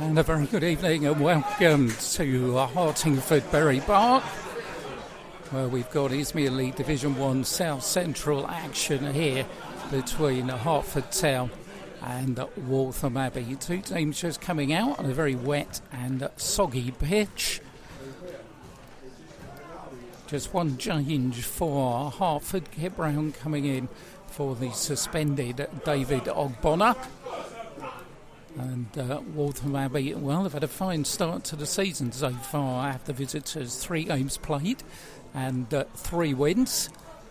And a very good evening and welcome to Hartingford Berry Park, where we've got Ismir League Division 1 South Central action here between Hertford Town and Waltham Abbey. Two teams just coming out on a very wet and soggy pitch. Just one change for Hertford. Kip Brown coming in for the suspended David Ogbonna. And Waltham Abbey, well, they've had a fine start to the season so far. I have the visitors 3 games played and 3 wins.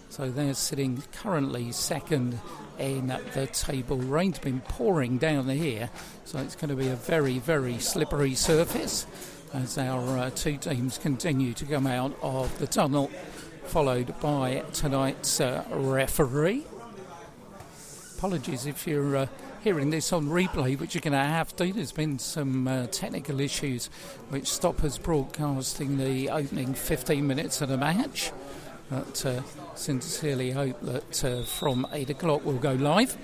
So they're sitting currently second in the table. Rain's been pouring down here, so it's going to be a very, very slippery surface as our 2 teams continue to come out of the tunnel, followed by tonight's referee. Apologies if you're hearing this on replay, which you're going to have to. There's been some technical issues which stop us broadcasting the opening 15 minutes of the match. But sincerely hope that from 8 o'clock we'll go live.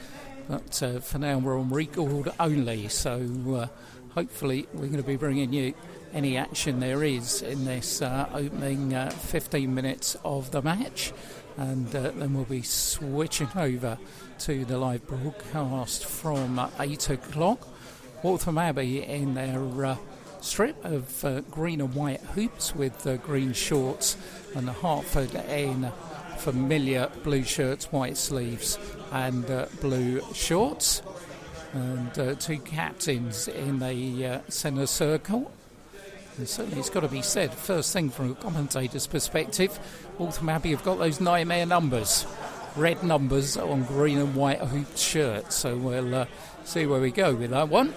But for now we're on record only, so hopefully we're going to be bringing you any action there is in this opening 15 minutes of the match. And then we'll be switching over to the live broadcast from 8 o'clock. Waltham Abbey in their strip of green and white hoops with green shorts, and Hertford in familiar blue shirts, white sleeves and blue shorts. And 2 captains in the centre circle. And certainly it's got to be said, first thing from a commentator's perspective, Waltham Abbey have got those nightmare numbers, red numbers on green and white hooped shirts. So we'll see where we go with that one.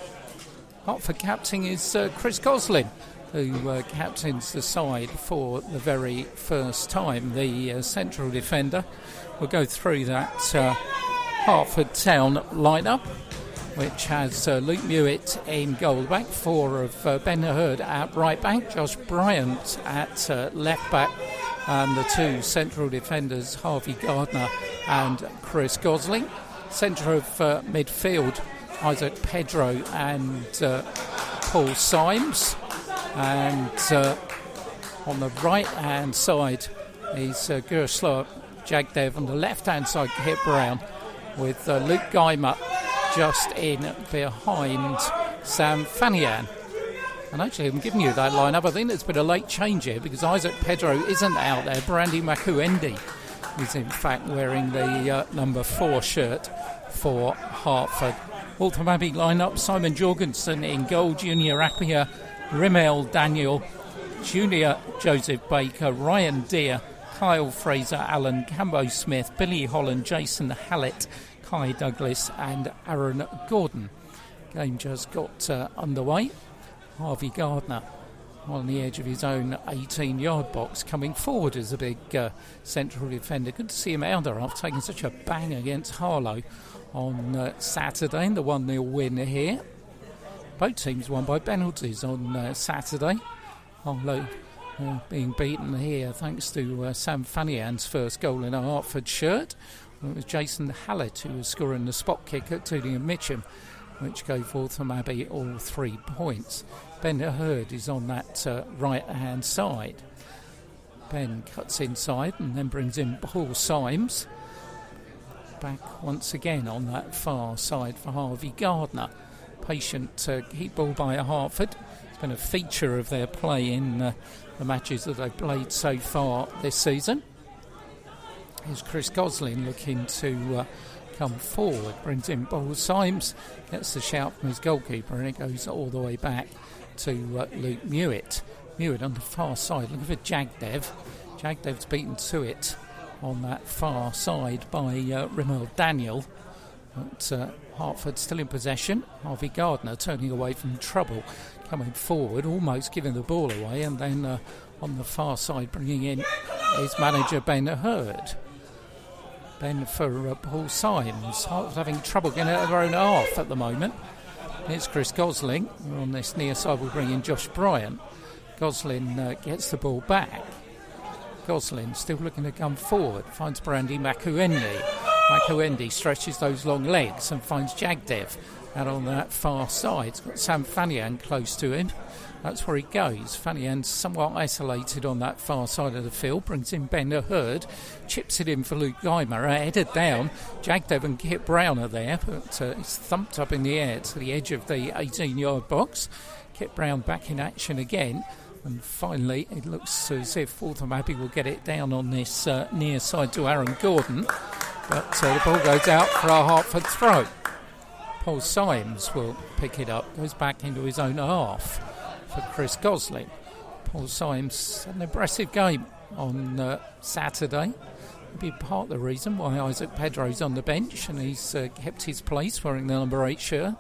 Hertford captain is Chris Goslin, who captains the side for the very first time, the central defender. We'll go through that Hertford Town lineup, which has Luke Mewett in goal, back 4 of Ben Hurd at right back, Josh Bryant at left back, and the 2 central defenders, Harvey Gardner and Chris Gosling. Centre of midfield, Isaac Pedro and Paul Symes. And on the right-hand side is Gersler Jagdev. On the left-hand side, Kip Brown, with Luke Geimer just in behind Sam Fanian. And actually, I'm giving you that lineup. I think there's been a late change here because Isaac Pedro isn't out there. Brandy Makuendi is in fact wearing the number 4 shirt for Hertford. Waltham Abbey lineup: Simon Jorgensen in goal, Junior Appiah, Rimmel Daniel, Junior Joseph Baker, Ryan Deere, Kyle Fraser, Alan Cambo Smith, Billy Holland, Jason Hallett, Kai Douglas and Aaron Gordon. Game just got underway. Harvey Gardner on the edge of his own 18-yard box, coming forward as a big central defender. Good to see him out there after taking such a bang against Harlow on Saturday in the 1-0 win here. Both teams won by penalties on Saturday. Harlow being beaten here thanks to Sam Fanian's first goal in a Hertford shirt. It was Jason Hallett who was scoring the spot kick at Tooting and Mitcham, which gave Waltham Abbey all 3 points. Ben Hurd is on that right-hand side. Ben cuts inside and then brings in Paul Symes. Back once again on that far side for Harvey Gardner. Patient keep ball by Hertford. It's been a feature of their play in the matches that they've played so far this season. Here's Chris Goslin looking to come forward, brings in Paul Symes, gets the shout from his goalkeeper, and it goes all the way back to Luke Mewett. Mewett on the far side, looking for Jagdev. Jagdev's beaten to it on that far side by Rimmel Daniel. But Hertford still in possession. Harvey Gardner turning away from trouble, coming forward, almost giving the ball away, and then on the far side bringing in his manager Ben Hurd. Ben for Paul Symes. Hertford having trouble getting out of their own half at the moment. Here's Chris Gosling. We're on this near side, we'll bring in Josh Bryant. Goslin gets the ball back. Goslin still looking to come forward. Finds Brandy Makuendi. Makuendi stretches those long legs and finds Jagdev out on that far side. He's got Sam Fanian close to him. That's where he goes. Fanian's somewhat isolated on that far side of the field. Brings in Ben Hurd. Chips it in for Luke Geimer. Headed down. Jagdev and Kit Brown are there. But it's thumped up in the air to the edge of the 18-yard box. Kit Brown back in action again. And finally, it looks as if Waltham Abbey will get it down on this near side to Aaron Gordon. But the ball goes out for a Hertford throw. Paul Symes will pick it up. Goes back into his own half for Chris Gosling. Paul Symes had an impressive game on Saturday. Be part of the reason why Isaac Pedro's on the bench and he's kept his place wearing the number 8 shirt.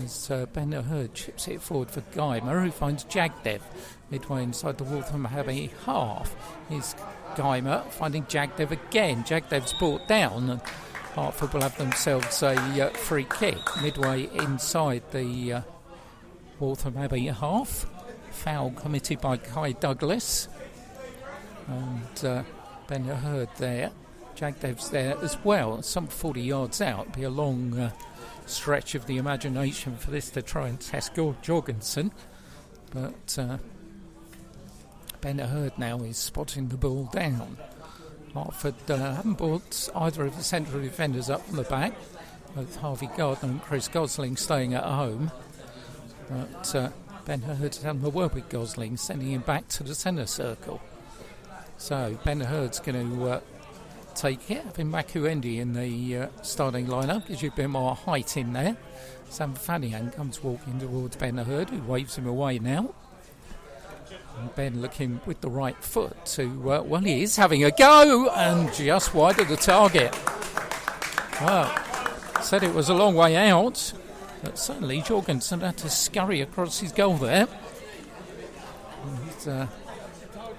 As Ben Hurd chips it forward for Geimer, who finds Jagdev midway inside the Waltham Abbey half. Here's Geimer finding Jagdev again. Jagdev's brought down and Hertford will have themselves a free kick midway inside the Waltham Abbey half. Foul committed by Kai Douglas. And Ben Hurd there. Jagdev's there as well, some 40 yards out. Be a long stretch of the imagination for this to try and test Jorgensen. But Ben Hurd now is spotting the ball down. Hertford haven't brought either of the central defenders up from the back. Both Harvey Gardner and Chris Gosling staying at home. But Ben Hurd's having a word with Gosling, sending him back to the centre circle. So Ben Hurd's going to take it, having Makuendi in the starting lineup, gives you a bit more height in there. Sam Fanian comes walking towards Ben Hurd, who waves him away now. And Ben looking with the right foot to, well, he is having a go, and just wide of the target. Well, said it was a long way out, but certainly Jorgensen had to scurry across his goal there. And,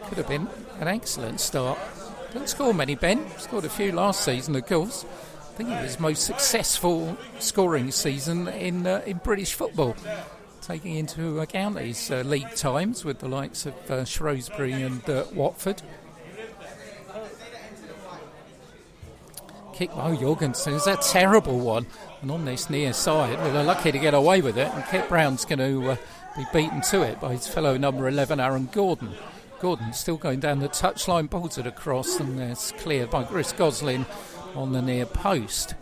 could have been an excellent start. Didn't score many, Ben. Scored a few last season, of course. I think it was his most successful scoring season in British football, taking into account his league times with the likes of Shrewsbury and Watford. Kick by Jorgensen is a terrible one. And on this near side, well, they're lucky to get away with it. And Kit Brown's going to be beaten to it by his fellow number 11, Aaron Gordon. Gordon still going down the touchline, bolts it across, and it's cleared by Chris Gosling on the near post.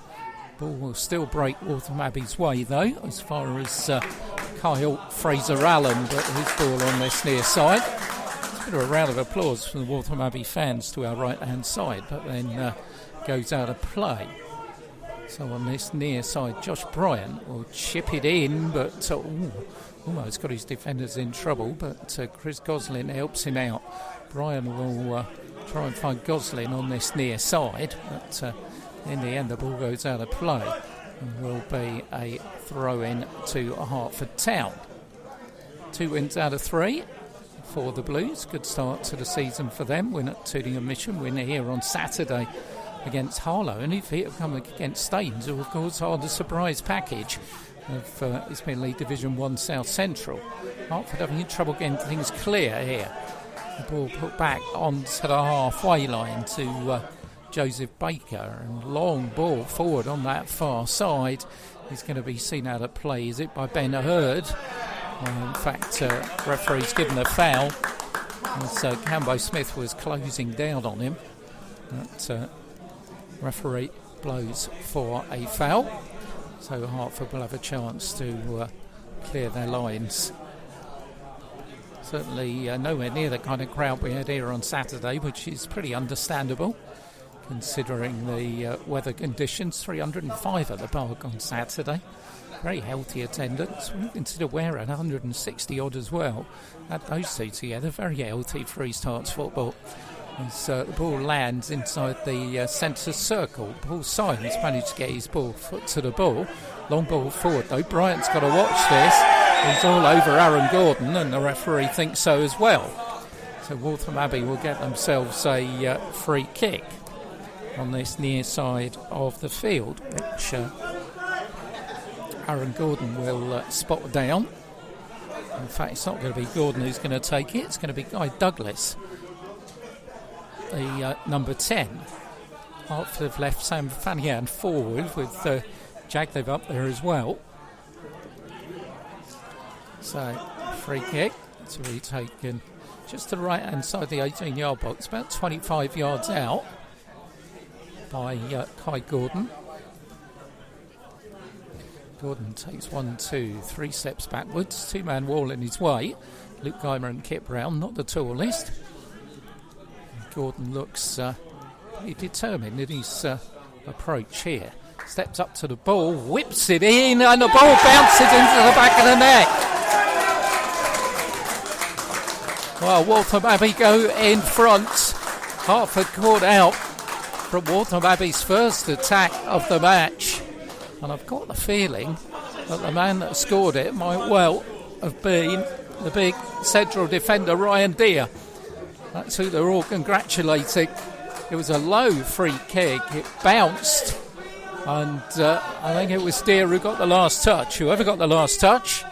Ball will still break Waltham Abbey's way, though, as far as Kyle Fraser-Allen, but his ball on this near side. It's a bit of a round of applause from the Waltham Abbey fans to our right-hand side, but then goes out of play. So on this near side, Josh Bryant will chip it in, but almost got his defenders in trouble, but Chris Gosling helps him out. Bryant will try and find Gosling on this near side, but in the end the ball goes out of play and will be a throw-in to Hertford Town. 2 wins out of 3 for the Blues. Good start to the season for them. Win at Tooting Mission, win here on Saturday against Harlow, and if it had come against Staines, who of course are the surprise package of it's been League Division 1 South Central. Hertford having trouble getting things clear here. The ball put back onto the halfway line to Joseph Baker, and long ball forward on that far side is going to be seen out of play. Is it by Ben Hurd? In fact, referee's given a foul as Cambo Smith was closing down on him. But referee blows for a foul. So Hertford will have a chance to clear their lines. Certainly nowhere near the kind of crowd we had here on Saturday, which is pretty understandable considering the weather conditions. 305 at the park on Saturday. Very healthy attendance. We consider wearing 160 odd as well. Add those two together, very healthy for East Herts football. As the ball lands inside the centre circle, Paul Symes managed to get his foot to the ball. Long ball forward though. Bryant's got to watch this. He's all over Aaron Gordon, and the referee thinks so as well. So Waltham Abbey will get themselves a free kick on this near side of the field, which Aaron Gordon will spot down. In fact, it's not going to be Gordon who's going to take it. It's going to be Guy Douglas, the number 10 Hertford have left Sam Fanian forward with Jagdev up there as well. So, free kick to be taken just to the right hand side of the 18-yard box, about 25 yards out by Kai Gordon. Gordon takes 1, 2, 3 steps backwards, two-man wall in his way. Luke Geimer and Kit Brown, not the tallest. Gordon looks pretty determined in his approach here. Steps up to the ball, whips it in, and the ball bounces into the back of the net. Well, Waltham Abbey go in front. Hertford caught out from Waltham Abbey's first attack of the match. And I've got the feeling that the man that scored it might well have been the big central defender, Ryan Deere. That's who they're all congratulating. It was a low free kick. It bounced. And I think it was Deere who got the last touch. Whoever got the last touch,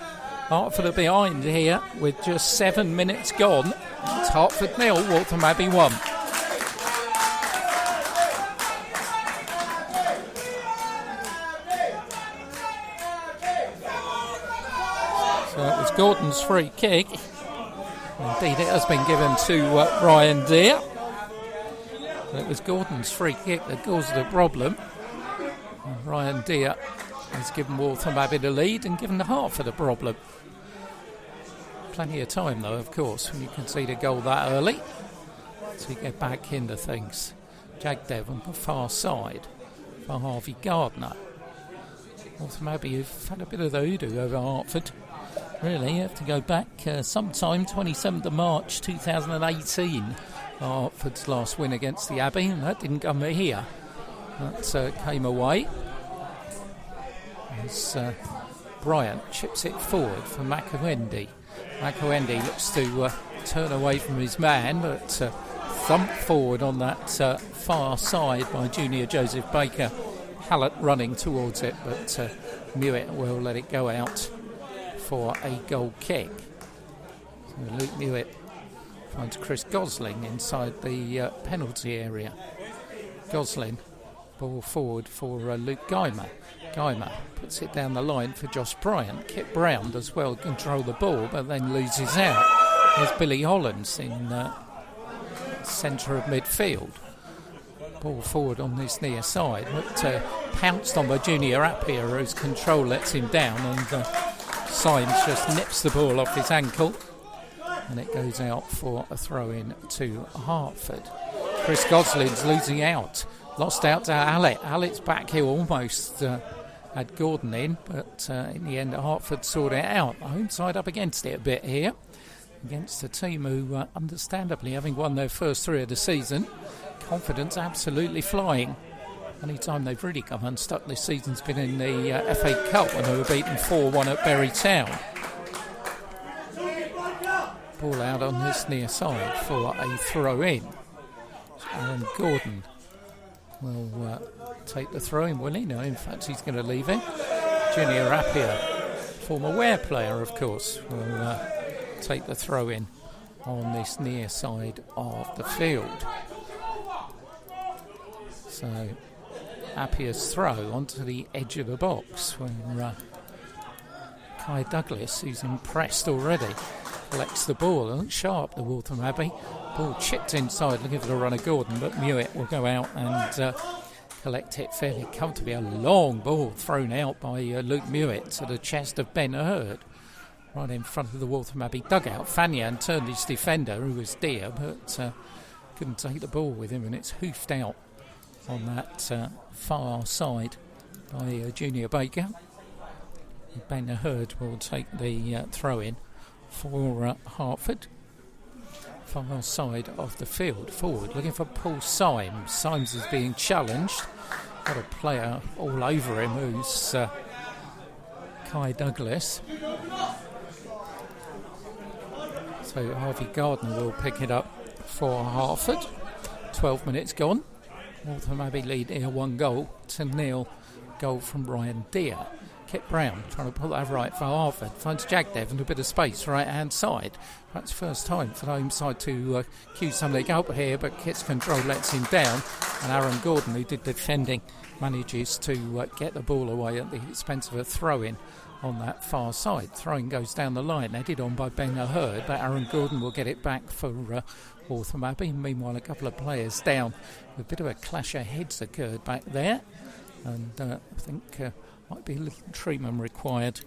Hertford are behind here with just 7 minutes gone. It's Hertford 0, Waltham Abbey 1. So it was Gordon's free kick. Indeed, it has been given to Ryan Deere. But it was Gordon's free kick that caused the problem. And Ryan Deere has given Waltham Abbey the lead and given the Hertford a problem. Plenty of time, though, of course, when you concede a goal that early to get back into things. Jagdev on the far side for Harvey Gardner. Waltham Abbey have had a bit of the hoodoo over Hertford. Really, you have to go back sometime, 27th of March 2018, Hertford's last win against the Abbey, and that didn't come here. That came away as Bryant chips it forward for McAwendy. McAwendy looks to turn away from his man, but thumped forward on that far side by junior Joseph Baker. Hallett running towards it, but Mewett will let it go out for a goal kick. So Luke Mewett finds Chris Gosling inside the penalty area. Gosling, ball forward for Luke Geimer. Geimer puts it down the line for Josh Bryant. Kit Brown does well control the ball, but then loses out. There's Billy Hollands in centre of midfield. Ball forward on this near side, but pounced on by Junior Appiah, whose control lets him down, and Symes just nips the ball off his ankle, and it goes out for a throw-in to Hertford. Chris Gosling's losing out. Lost out to Hallett. Hallett's back here almost had Gordon in, but in the end Hertford sorted it out. The home side up against it a bit here, against a team who understandably, having won their first 3 of the season, confidence absolutely flying. Only time they've really come unstuck this season's been in the FA Cup when they were beaten 4-1 at Bury Town. Ball out on this near side for a throw-in. Aaron Gordon will take the throw-in, will he? No, in fact, he's going to leave it. Junior Appiah, former Ware player, of course, will take the throw-in on this near side of the field. So Appiah's throw onto the edge of the box when Kai Douglas, who's impressed already, collects the ball. It looks sharp, the Waltham Abbey. Ball chipped inside, looking for the run of Gordon, but Mewett will go out and collect it fairly comfortably. A long ball thrown out by Luke Mewett to the chest of Ben Hurd, right in front of the Waltham Abbey dugout. Fanian turned his defender, who was Deere, but couldn't take the ball with him, and it's hoofed out on that far side by Junior Baker. Ben Hurd will take the throw-in for Hertford. Far side of the field, forward, looking for Paul Symes. Symes is being challenged. Got a player all over him who's Kai Douglas. So Harvey Gardner will pick it up for Hertford. 12 minutes gone. Waltham Abbey lead here 1-0. Goal from Ryan Deere. Kit Brown trying to pull that right for Hertford. Finds Jack Devon a bit of space right hand side. Perhaps first time for the home side to cue something up here, but Kit's control lets him down. And Aaron Gordon, who did defending, manages to get the ball away at the expense of a throw-in on that far side. Throwing goes down the line, headed on by Ben Hurd, but Aaron Gordon will get it back for Waltham Abbey. Meanwhile, a couple of players down. A bit of a clash of heads occurred back there, and I think might be a little treatment required